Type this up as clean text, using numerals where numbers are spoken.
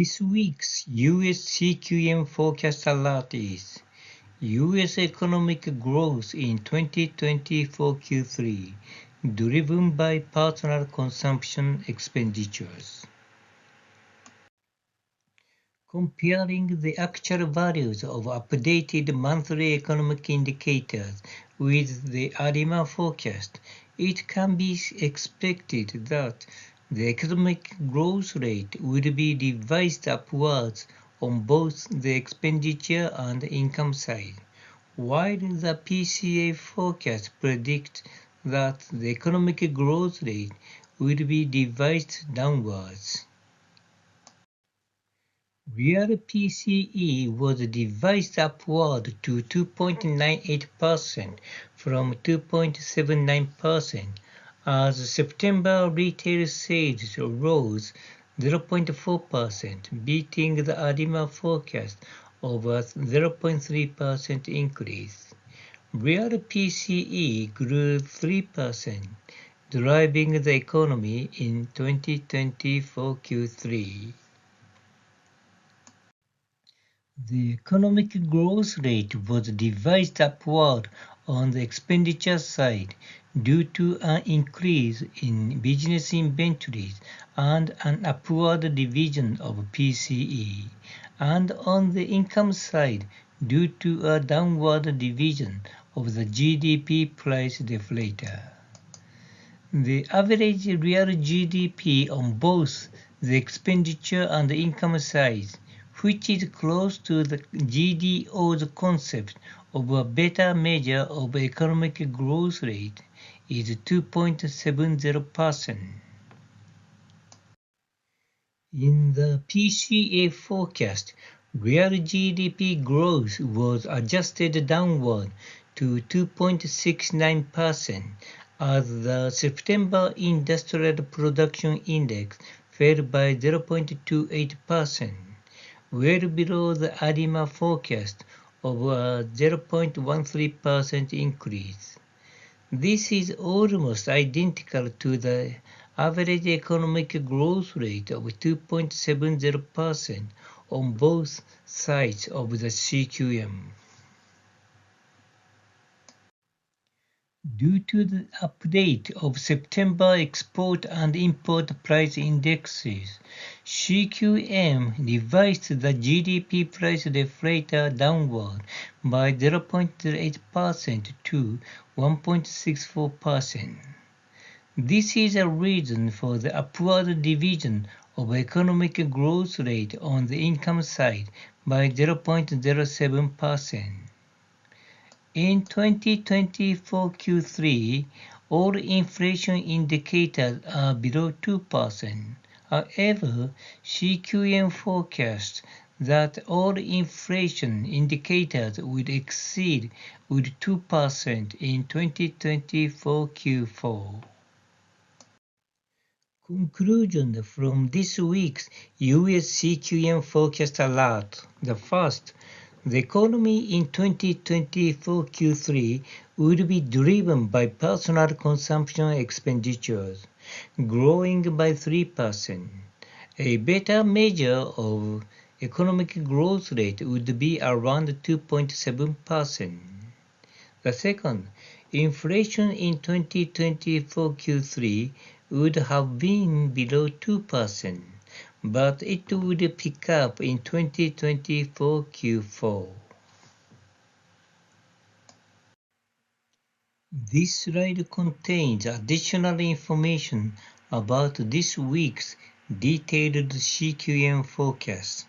This week's US CQM Forecast Alert is US economic growth in 2024 Q3, driven by personal consumption expenditures. Comparing the actual values of updated monthly economic indicators with the ADIMA forecast, it can be expected that the economic growth rate will be revised upwards on both the expenditure and income side, while the PCA forecast predicts that the economic growth rate will be revised downwards. Real PCE was revised upward to 2.98% from 2.79% as September retail sales rose 0.4%, beating the ADIMA forecast of a 0.3% increase. Real PCE grew 3%, driving the economy in 2024 Q3. The economic growth rate was revised upward on the expenditure side due to an increase in business inventories and an upward revision of PCE, and on the income side due to a downward revision of the GDP price deflator. The average real GDP on both the expenditure and the income sides, which is close to the GDO's concept of a better measure of economic growth rate, is 2.70%. In the PCA forecast, real GDP growth was adjusted downward to 2.69% as the September Industrial Production Index fell by 0.28%. Well below the ADIMA forecast of a 0.13% increase. This is almost identical to the average economic growth rate of 2.70% on both sides of the CQM. Due to the update of September export and import price indexes, CQM revised the GDP price deflator downward by 0.08% to 1.64%. This is a reason for the upward revision of economic growth rate on the income side by 0.07%. In 2024 Q3, all inflation indicators are below 2%. However, CQM forecasts that all inflation indicators will exceed with 2% in 2024 Q4. Conclusion from this week's US CQM Forecast Alert. The first, the economy in 2024 Q3 will be driven by personal consumption expenditures, growing by 3%. A better measure of economic growth rate would be around 2.7%. The second, inflation in 2024 Q3 would have been below 2%. But it would pick up in 2024 Q4. This slide contains additional information about this week's detailed CQM forecast.